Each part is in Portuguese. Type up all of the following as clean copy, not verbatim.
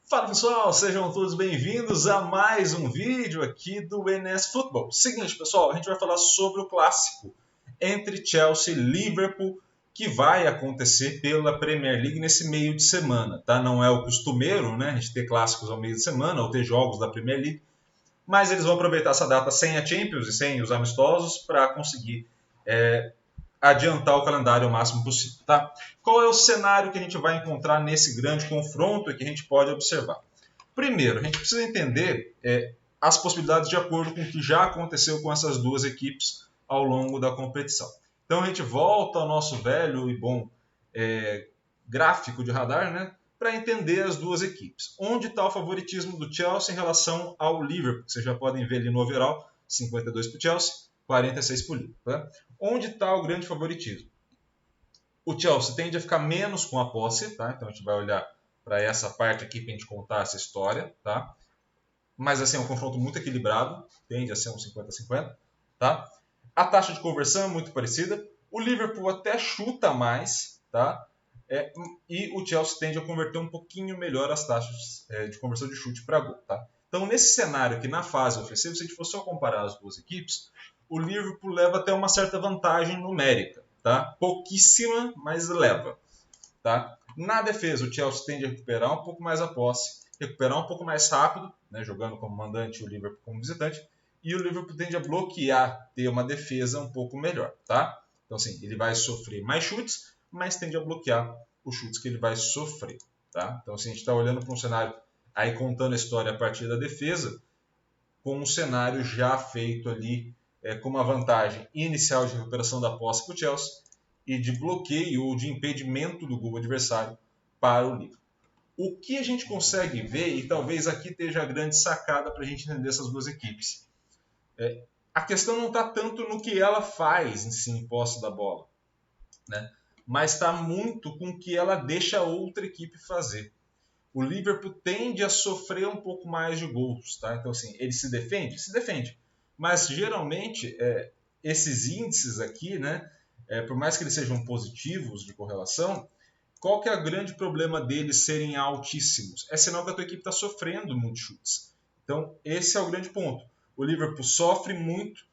Fala pessoal, sejam todos bem-vindos a mais um vídeo aqui do NS Football. Seguinte pessoal, a gente vai falar sobre o clássico entre Chelsea e Liverpool que vai acontecer pela Premier League nesse meio de semana, tá? Não é o costumeiro, né? A gente ter clássicos ao meio de semana ou ter jogos da Premier League, mas eles vão aproveitar essa data sem a Champions e sem os amistosos para conseguir adiantar o calendário o máximo possível, tá? Qual é o cenário que a gente vai encontrar nesse grande confronto e que a gente pode observar? Primeiro, a gente precisa entender as possibilidades de acordo com o que já aconteceu com essas duas equipes ao longo da competição. Então a gente volta ao nosso velho e bom gráfico de radar, né, para entender as duas equipes. Onde está o favoritismo do Chelsea em relação ao Liverpool? Vocês já podem ver ali no overall, 52 para o Chelsea, 46 para o Liverpool. Tá? Onde está o grande favoritismo? O Chelsea tende a ficar menos com a posse, tá? Então a gente vai olhar para essa parte aqui para a gente contar essa história, tá? Mas assim, é um confronto muito equilibrado, tende a ser um 50-50, tá? A taxa de conversão é muito parecida, o Liverpool até chuta mais, tá? E o Chelsea tende a converter um pouquinho melhor as taxas de conversão de chute para gol, tá? Então nesse cenário aqui na fase ofensiva, se a gente for só comparar as duas equipes, o Liverpool leva até uma certa vantagem numérica, tá? Pouquíssima, mas leva, tá? Na defesa, o Chelsea tende a recuperar um pouco mais a posse, recuperar um pouco mais rápido, né, jogando como mandante e o Liverpool como visitante, e o Liverpool tende a bloquear, ter uma defesa um pouco melhor, tá? Então, assim, ele vai sofrer mais chutes, mas tende a bloquear os chutes que ele vai sofrer, tá? Então, assim, a gente está olhando para um cenário, aí contando a história a partir da defesa, com um cenário já feito ali, com uma vantagem inicial de recuperação da posse para o Chelsea e de bloqueio ou de impedimento do gol adversário para o Liverpool. O que a gente consegue ver, e talvez aqui esteja a grande sacada para a gente entender essas duas equipes, a questão não está tanto no que ela faz em si em posse da bola, né? Mas está muito com o que ela deixa a outra equipe fazer. O Liverpool tende a sofrer um pouco mais de gols, tá? Então, assim, ele se defende? Se defende. Mas, geralmente, esses índices aqui, né, por mais que eles sejam positivos de correlação, qual que é o grande problema deles serem altíssimos? É sinal que a tua equipe está sofrendo muitos chutes. Então, esse é o grande ponto. O Liverpool sofre muito,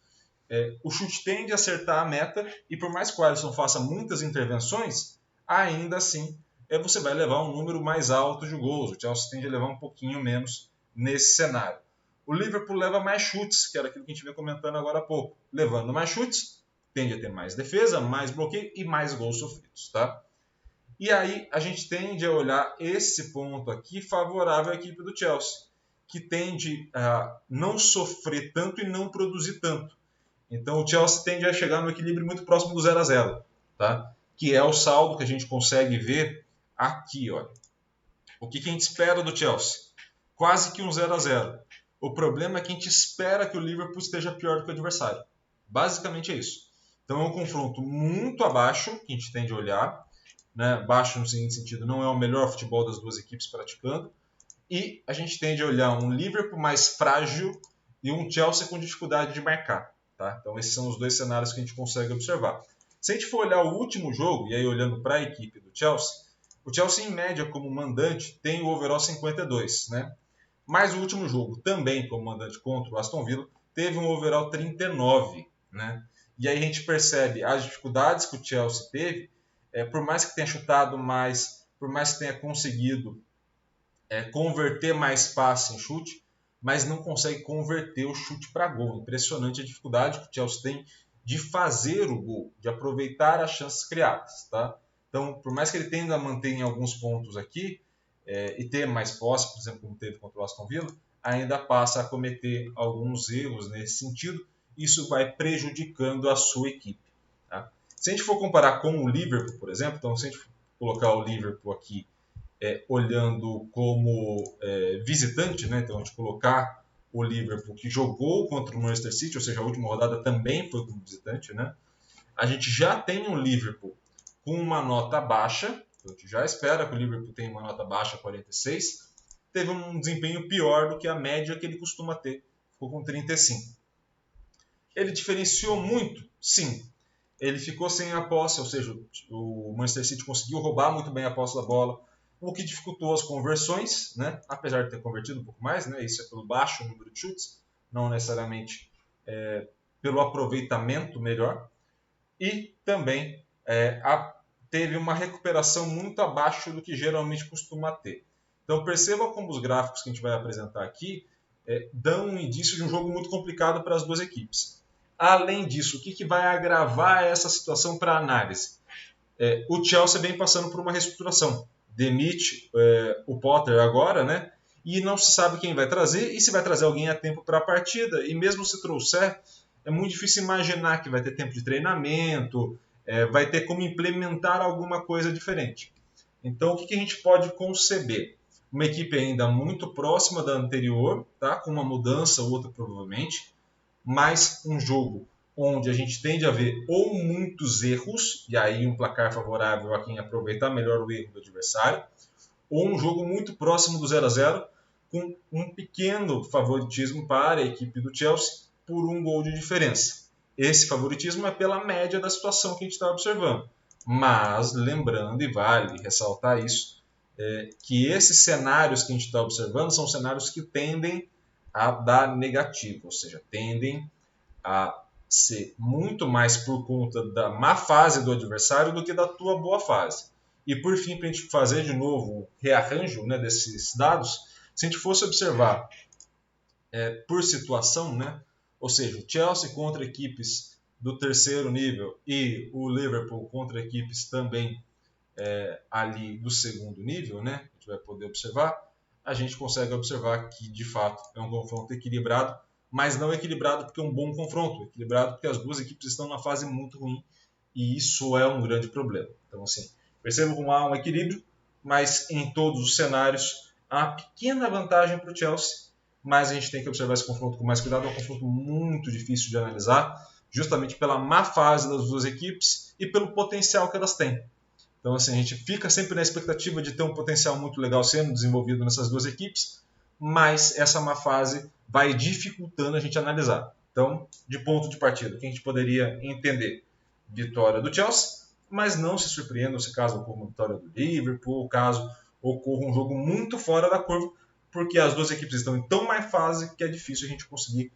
o chute tende a acertar a meta, e por mais que o Alisson faça muitas intervenções, ainda assim você vai levar um número mais alto de gols. O Chelsea tende a levar um pouquinho menos nesse cenário. O Liverpool leva mais chutes, que era aquilo que a gente veio comentando agora há pouco. Levando mais chutes, tende a ter mais defesa, mais bloqueio e mais gols sofridos, tá? E aí a gente tende a olhar esse ponto aqui favorável à equipe do Chelsea, que tende a não sofrer tanto e não produzir tanto. Então o Chelsea tende a chegar no equilíbrio muito próximo do 0-0, tá? Que é o saldo que a gente consegue ver aqui, olha. O que a gente espera do Chelsea? Quase que um 0-0. O problema é que a gente espera que o Liverpool esteja pior do que o adversário. Basicamente é isso. Então é um confronto muito abaixo que a gente tende a olhar, né? Baixo no seguinte sentido, não é o melhor futebol das duas equipes praticando, e a gente tende a olhar um Liverpool mais frágil e um Chelsea com dificuldade de marcar, tá? Então esses são os dois cenários que a gente consegue observar. Se a gente for olhar o último jogo, e aí olhando para a equipe do Chelsea, o Chelsea em média como mandante tem o overall 52, né? Mas o último jogo, também como mandante contra o Aston Villa, teve um overall 39, né? E aí a gente percebe as dificuldades que o Chelsea teve, por mais que tenha chutado mais, por mais que tenha conseguido converter mais passe em chute, mas não consegue converter o chute para gol. Impressionante a dificuldade que o Chelsea tem de fazer o gol, de aproveitar as chances criadas, tá? Então, por mais que ele tenda a manter em alguns pontos aqui, e ter mais posse, por exemplo, como teve contra o Aston Villa, ainda passa a cometer alguns erros nesse sentido. Isso vai prejudicando a sua equipe, tá? Se a gente for comparar com o Liverpool, por exemplo, então se a gente colocar o Liverpool aqui olhando como visitante, né? Então a gente colocar o Liverpool que jogou contra o Manchester City, ou seja, a última rodada também foi como visitante, né? A gente já tem um Liverpool com uma nota baixa, então a gente já espera que o Liverpool tenha uma nota baixa, 46, teve um desempenho pior do que a média que ele costuma ter, ficou com 35. Ele diferenciou muito? Sim. Ele ficou sem a posse, ou seja, o Manchester City conseguiu roubar muito bem a posse da bola. o que dificultou as conversões, né? Apesar de ter convertido um pouco mais, né? Isso é pelo baixo número de chutes, não necessariamente pelo aproveitamento melhor. E também teve uma recuperação muito abaixo do que geralmente costuma ter. Então perceba como os gráficos que a gente vai apresentar aqui dão um indício de um jogo muito complicado para as duas equipes. Além disso, o que vai agravar essa situação para a análise? O Chelsea vem passando por uma reestruturação. Demite o Potter agora, né? E não se sabe quem vai trazer e se vai trazer alguém a tempo para a partida. E mesmo se trouxer, é muito difícil imaginar que vai ter tempo de treinamento, vai ter como implementar alguma coisa diferente. Então, o que a gente pode conceber? Uma equipe ainda muito próxima da anterior, tá? Com uma mudança ou outra provavelmente, mas um jogo onde a gente tende a ver ou muitos erros, e aí um placar favorável a quem aproveitar melhor o erro do adversário, ou um jogo muito próximo do 0-0, com um pequeno favoritismo para a equipe do Chelsea por um gol de diferença. Esse favoritismo é pela média da situação que a gente está observando. Mas, lembrando, e vale ressaltar isso, que esses cenários que a gente está observando são cenários que tendem a dar negativo, ou seja, tendem a ser muito mais por conta da má fase do adversário do que da tua boa fase. E por fim, para a gente fazer de novo um rearranjo, né, desses dados, se a gente fosse observar por situação, né, ou seja, o Chelsea contra equipes do terceiro nível e o Liverpool contra equipes também ali do segundo nível, né, a gente vai poder observar, a gente consegue observar que de fato é um confronto equilibrado, mas não equilibrado porque é um bom confronto, equilibrado porque as duas equipes estão numa fase muito ruim e isso é um grande problema. Então, assim, percebam como há um equilíbrio, mas em todos os cenários há uma pequena vantagem para o Chelsea, mas a gente tem que observar esse confronto com mais cuidado. É um confronto muito difícil de analisar, justamente pela má fase das duas equipes e pelo potencial que elas têm. Então, assim, a gente fica sempre na expectativa de ter um potencial muito legal sendo desenvolvido nessas duas equipes, mas essa má fase vai dificultando a gente analisar. Então, de ponto de partida, o que a gente poderia entender? Vitória do Chelsea, mas não se surpreendam se caso ocorra uma vitória do Liverpool, caso ocorra um jogo muito fora da curva, porque as duas equipes estão em tão má fase que é difícil a gente conseguir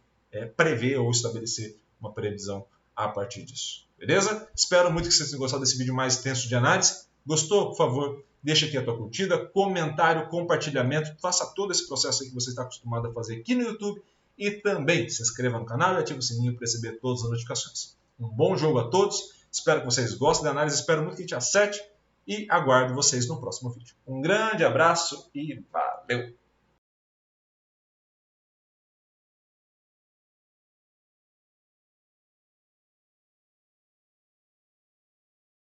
prever ou estabelecer uma previsão a partir disso. Beleza? Espero muito que vocês tenham gostado desse vídeo mais extenso de análise. Gostou? Por favor, deixa aqui a tua curtida, comentário, compartilhamento. Faça todo esse processo aí que você está acostumado a fazer aqui no YouTube. E também se inscreva no canal e ative o sininho para receber todas as notificações. Um bom jogo a todos. Espero que vocês gostem da análise. Espero muito que a gente acerte. E aguardo vocês no próximo vídeo. Um grande abraço e valeu!